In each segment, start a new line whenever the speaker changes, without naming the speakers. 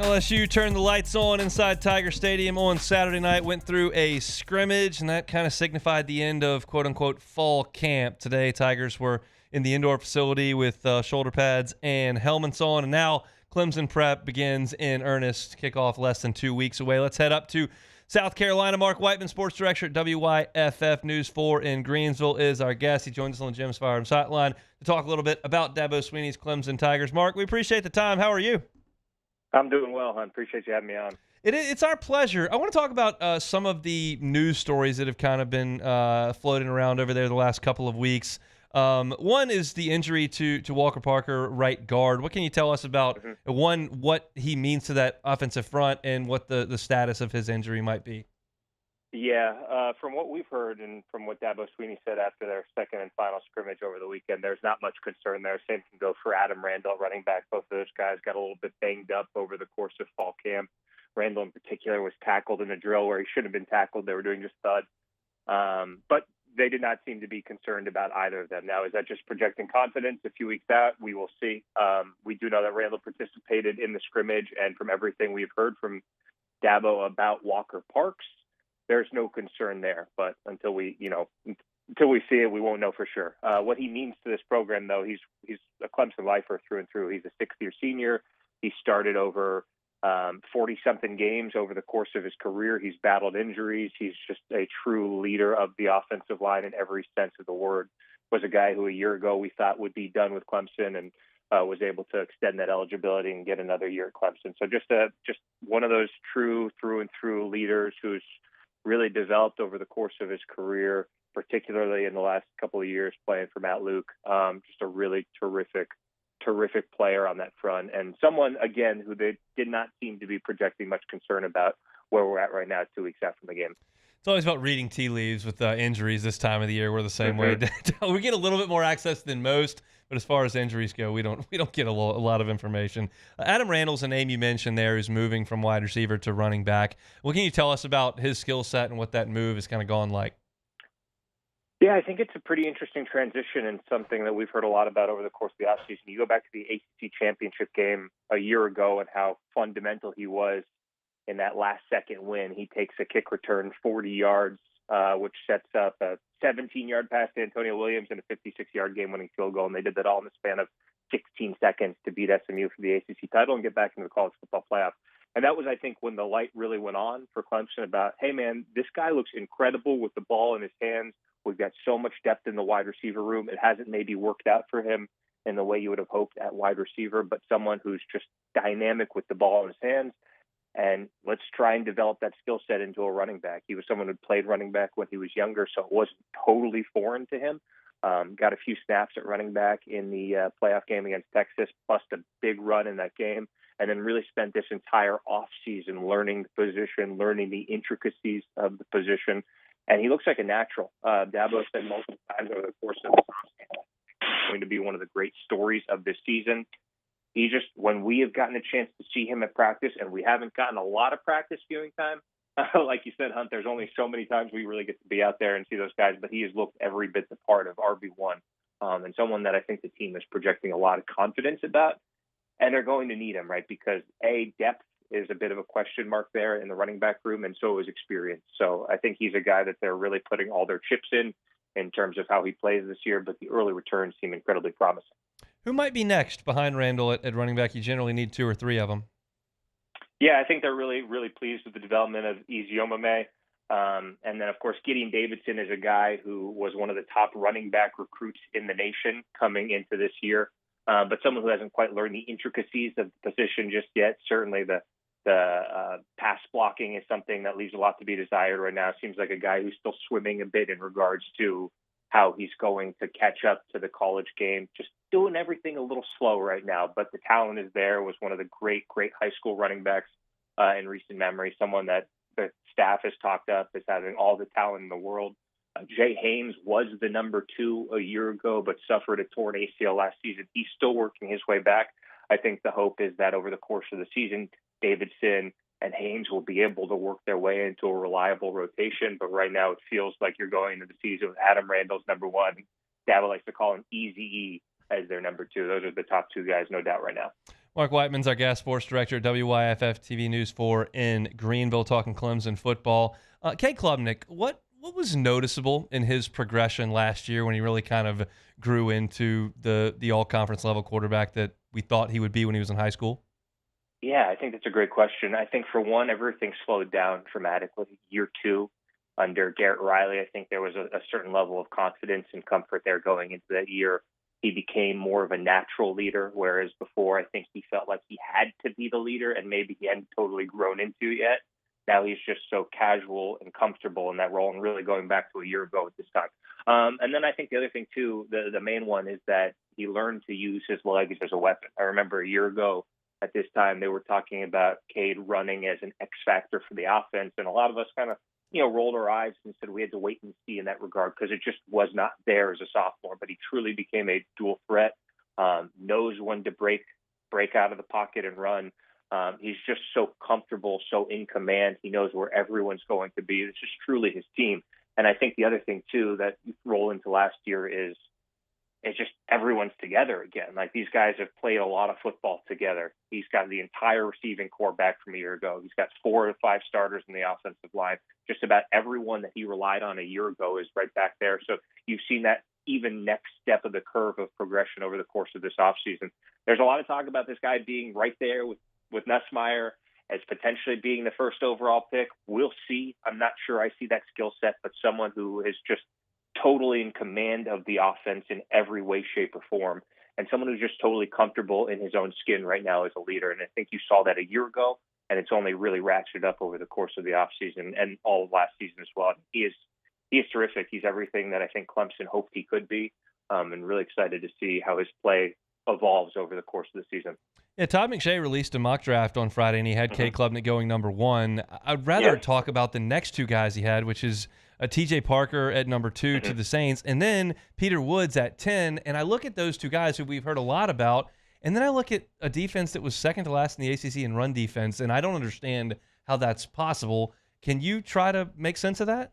LSU turned the lights on inside Tiger Stadium on Saturday night, went through a scrimmage, and that kind of signified the end of quote-unquote fall camp. Today, Tigers were in the indoor facility with shoulder pads and helmets on, and now Clemson prep begins in earnest. Kickoff less than 2 weeks away. Let's head up to South Carolina. Marc Whiteman, sports director at WYFF News 4 in Greensville, is our guest. He joins us on the Jim's Firearms Hotline to talk a little bit about Dabo Swinney's Clemson Tigers. Marc, we appreciate the time. How are you?
I'm doing well, hon. Appreciate you having me on.
It's our pleasure. I want to talk about some of the news stories that have kind of been floating around over there the last couple of weeks. One is the injury to Walker Parker, right guard. What can you tell us about, one, what he means to that offensive front and what the status of his injury might be?
Yeah, from what we've heard and from what Dabo Swinney said after their second and final scrimmage over the weekend, there's not much concern there. Same can go for Adam Randall, running back. Both of those guys got a little bit banged up over the course of fall camp. Randall in particular was tackled in a drill where he shouldn't have been tackled. They were doing just thud. But they did not seem to be concerned about either of them. Now, is that just projecting confidence a few weeks out? We will see. We do know that Randall participated in the scrimmage, and from everything we've heard from Dabo about Walker Parks, there's no concern there. But until we see it, we won't know for sure. What he means to this program, though, he's a Clemson lifer through and through. He's a sixth-year senior. He started over 40-something games over the course of his career. He's battled injuries. He's just a true leader of the offensive line in every sense of the word. Was a guy who a year ago we thought would be done with Clemson and was able to extend that eligibility and get another year at Clemson. So just one of those true through and through leaders who's really developed over the course of his career, particularly in the last couple of years playing for Matt Luke. Just a really terrific player on that front, and someone, again, who they did not seem to be projecting much concern about where we're at right now 2 weeks after the game.
It's always about reading tea leaves with injuries this time of the year. We're the same way. We get a little bit more access than most, but as far as injuries go, we don't get a lot of information. Adam Randall's a name you mentioned there, who's moving from wide receiver to running back. What can you tell us about his skill set and what that move has kind of gone like?
Yeah, I think it's a pretty interesting transition and something that we've heard a lot about over the course of the offseason. You go back to the ACC championship game a year ago and how fundamental he was in that last-second win. He takes a kick return 40 yards, which sets up a 17-yard pass to Antonio Williams and a 56-yard game-winning field goal, and they did that all in the span of 16 seconds to beat SMU for the ACC title and get back into the college football playoff. And that was, I think, when the light really went on for Clemson about, hey, man, this guy looks incredible with the ball in his hands. We've got so much depth in the wide receiver room. It hasn't maybe worked out for him in the way you would have hoped at wide receiver, but someone who's just dynamic with the ball in his hands. And let's try and develop that skill set into a running back. He was someone who played running back when he was younger, so it wasn't totally foreign to him. Got a few snaps at running back in the playoff game against Texas, plus a big run in that game, and then really spent this entire offseason learning the position, learning the intricacies of the position. And he looks like a natural. Dabo said multiple times over the course of this offseason, it's going to be one of the great stories of this season. He just, when we have gotten a chance to see him at practice, and we haven't gotten a lot of practice viewing time, like you said, Hunt, there's only so many times we really get to be out there and see those guys, but he has looked every bit the part of RB1, and someone that I think the team is projecting a lot of confidence about, and they're going to need him, right? Because depth is a bit of a question mark there in the running back room, and so is experience. So I think he's a guy that they're really putting all their chips in terms of how he plays this year, but the early returns seem incredibly promising.
Who might be next behind Randall at running back? You generally need 2 or 3 of them.
Yeah, I think they're really, really pleased with the development of Eziomame. And then, of course, Gideon Davidson is a guy who was one of the top running back recruits in the nation coming into this year, but someone who hasn't quite learned the intricacies of the position just yet. Certainly the pass blocking is something that leaves a lot to be desired right now. Seems like a guy who's still swimming a bit in regards to how he's going to catch up to the college game. Just doing everything a little slow right now, but the talent is there. Was one of the great high school running backs in recent memory, someone that the staff has talked up as having all the talent in the world. Jay Haynes was the number 2 a year ago, but suffered a torn ACL last season. He's still working his way back. I think the hope is that over the course of the season, Davidson and Haynes will be able to work their way into a reliable rotation. But right now it feels like you're going into the season with Adam Randall's number 1. Dabo likes to call him Easy E as their number 2. Those are the top 2 guys, no doubt, right now.
Marc Whiteman's our guest, sports director at WYFF TV News 4 in Greenville, talking Clemson football. Cade Klubnik, what was noticeable in his progression last year when he really kind of grew into the all-conference level quarterback that we thought he would be when he was in high school?
Yeah, I think that's a great question. I think, for one, everything slowed down dramatically. Year two, under Garrett Riley, I think there was a certain level of confidence and comfort there going into that year. He became more of a natural leader, whereas before I think he felt like he had to be the leader and maybe he hadn't totally grown into it yet. Now he's just so casual and comfortable in that role, and really going back to a year ago at this time. And then I think the other thing, too, the main one is that he learned to use his legs as a weapon. I remember a year ago at this time, they were talking about Cade running as an X factor for the offense, and a lot of us kind of rolled our eyes and said we had to wait and see in that regard because it just was not there as a sophomore. But he truly became a dual threat, knows when to break out of the pocket and run. He's just so comfortable, so in command. He knows where everyone's going to be. It's just truly his team. And I think the other thing, too, that you roll into last year is it's just everyone's together again. Like, these guys have played a lot of football together. He's got the entire receiving core back from a year ago. He's got 4 or 5 starters in the offensive line. Just about everyone that he relied on a year ago is right back there. So you've seen that even next step of the curve of progression over the course of this offseason. There's a lot of talk about this guy being right there with Nussmeier as potentially being the first overall pick. We'll see. I'm not sure I see that skill set, but someone who is just totally in command of the offense in every way, shape, or form, and someone who's just totally comfortable in his own skin right now as a leader. And I think you saw that a year ago, and it's only really ratcheted up over the course of the offseason and all of last season as well. He is terrific. He's everything that I think Clemson hoped he could be, and really excited to see how his play evolves over the course of the season.
Yeah, Todd McShay released a mock draft on Friday, and he had Cade Klubnik going number 1. I'd rather talk about the next 2 guys he had, which is T.J. Parker at number 2 to the Saints, and then Peter Woods at 10. And I look at those 2 guys who we've heard a lot about, and then I look at a defense that was second to last in the ACC in run defense, and I don't understand how that's possible. Can you try to make sense of that?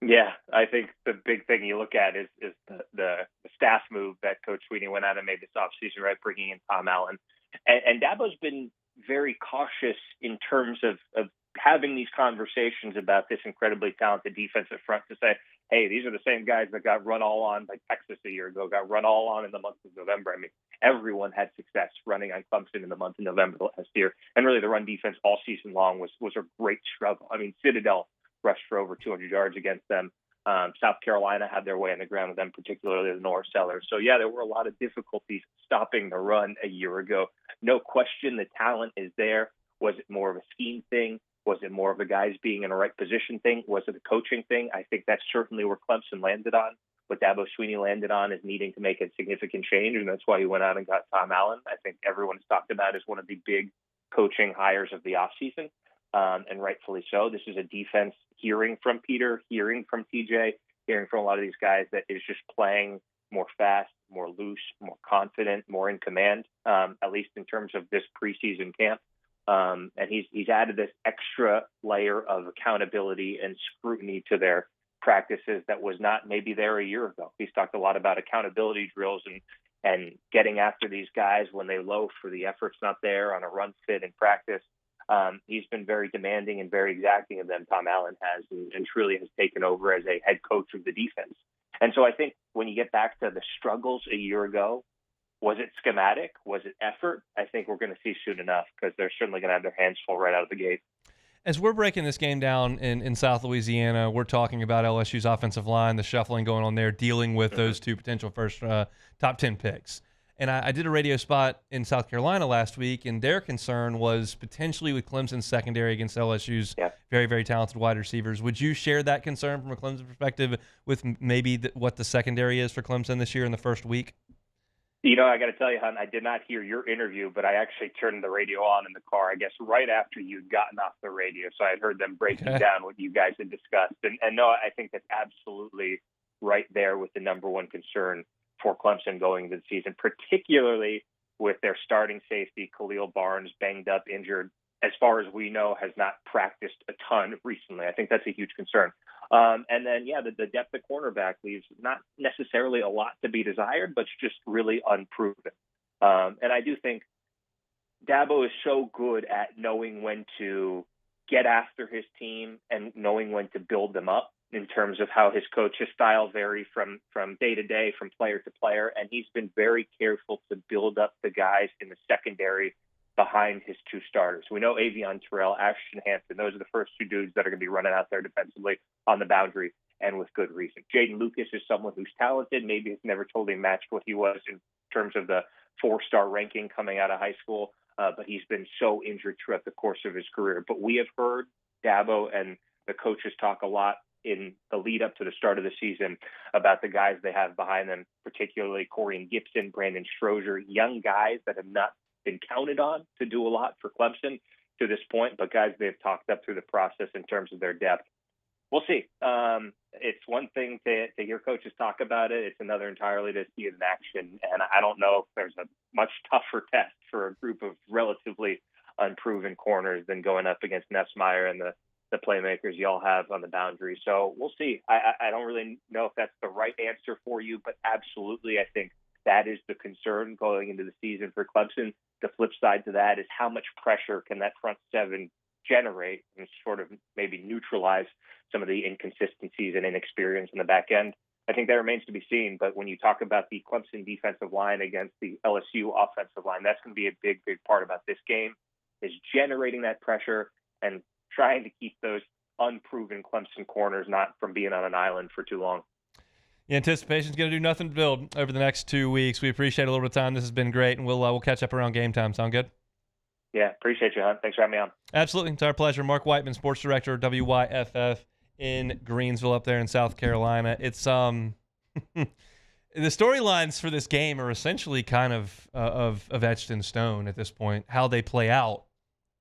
Yeah, I think the big thing you look at is the staff move that Coach Swinney went out and made this offseason, right, bringing in Tom Allen. And Dabo's been very cautious in terms of having these conversations about this incredibly talented defensive front to say, hey, these are the same guys that got run all on by Texas a year ago, got run all on in the month of November. I mean, everyone had success running on Clemson in the month of November last year. And really the run defense all season long was a great struggle. I mean, Citadel rushed for over 200 yards against them. South Carolina had their way on the ground with them, particularly the North Sellers. So, yeah, there were a lot of difficulties stopping the run a year ago. No question the talent is there. Was it more of a scheme thing? Was it more of the guys being in the right position thing? Was it a coaching thing? I think that's certainly where Clemson landed on. What Dabo Swinney landed on is needing to make a significant change, and that's why he went out and got Tom Allen. I think everyone has talked about as one of the big coaching hires of the offseason. And rightfully so. This is a defense hearing from Peter, hearing from T.J., hearing from a lot of these guys that is just playing more fast, more loose, more confident, more in command, at least in terms of this preseason camp. And he's added this extra layer of accountability and scrutiny to their practices that was not maybe there a year ago. He's talked a lot about accountability drills and getting after these guys when they loaf or the effort's not there on a run fit in practice. He's been very demanding and very exacting of them, Tom Allen has, and truly has taken over as a head coach of the defense. And so I think when you get back to the struggles a year ago, was it schematic? Was it effort? I think we're going to see soon enough because they're certainly going to have their hands full right out of the gate.
As we're breaking this game down in South Louisiana, we're talking about LSU's offensive line, the shuffling going on there, dealing with those 2 potential first top 10 picks. And I did a radio spot in South Carolina last week, and their concern was potentially with Clemson's secondary against LSU's very, very talented wide receivers. Would you share that concern from a Clemson perspective with maybe what the secondary is for Clemson this year in the first week?
You know, I got to tell you, Hunt, I did not hear your interview, but I actually turned the radio on in the car, I guess, right after you'd gotten off the radio. So I had heard them breaking down what you guys had discussed. And no, I think that's absolutely right there with the number one concern for Clemson going into the season, particularly with their starting safety, Khalil Barnes, banged up, injured. As far as we know, has not practiced a ton recently. I think that's a huge concern. And then, the depth of cornerback leaves not necessarily a lot to be desired, but it's just really unproven. And I do think Dabo is so good at knowing when to get after his team and knowing when to build them up in terms of how his coach's style vary from day to day, from player to player. And he's been very careful to build up the guys in the secondary behind his two starters. We know Avion Terrell, Ashton Hampton, those are the first two dudes that are going to be running out there defensively on the boundary, and with good reason. Jaden Lucas is someone who's talented. Maybe it's never totally matched what he was in terms of the 4-star ranking coming out of high school, but he's been so injured throughout the course of his career. But we have heard Dabo and the coaches talk a lot in the lead up to the start of the season about the guys they have behind them, particularly Corian Gibson, Brandon Strozier, young guys that have not been counted on to do a lot for Clemson to this point, but guys they've talked up through the process in terms of their depth. We'll see. It's one thing to hear coaches talk about it. It's another entirely to see it in action. And I don't know if there's a much tougher test for a group of relatively unproven corners than going up against Nessmeyer and the playmakers y'all have on the boundary. So we'll see. I don't really know if that's the right answer for you, but absolutely I think that is the concern going into the season for Clemson. The flip side to that is how much pressure can that front seven generate and sort of maybe neutralize some of the inconsistencies and inexperience in the back end. I think that remains to be seen. But when you talk about the Clemson defensive line against the LSU offensive line, that's going to be a big, big part about this game, is generating that pressure and trying to keep those unproven Clemson corners not from being on an island for too long.
The anticipation is going to do nothing to build over the next 2 weeks. We appreciate a little bit of time. This has been great, and we'll catch up around game time. Sound good?
Yeah, appreciate you, Hunt. Thanks for having me on.
Absolutely. It's our pleasure. Marc Whiteman, sports director of WYFF in Greensville up there in South Carolina. It's the storylines for this game are essentially kind of etched in stone at this point. How they play out,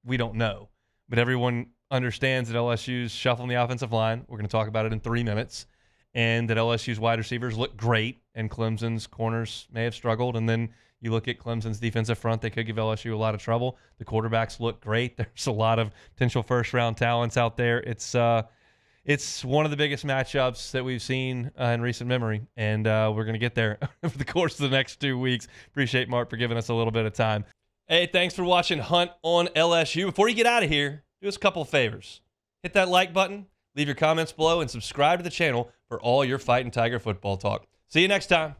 we don't know. But everyone understands that LSU's shuffling the offensive line. We're going to talk about it in 3 minutes. And that LSU's wide receivers look great, and Clemson's corners may have struggled. And then you look at Clemson's defensive front, they could give LSU a lot of trouble. The quarterbacks look great. There's a lot of potential first-round talents out there. It's one of the biggest matchups that we've seen in recent memory, and we're going to get there over the course of the next 2 weeks. Appreciate Marc for giving us a little bit of time. Hey, thanks for watching Hunt on LSU. Before you get out of here, do us a couple of favors. Hit that like button, leave your comments below, and subscribe to the channel for all your Fighting Tiger football talk. See you next time.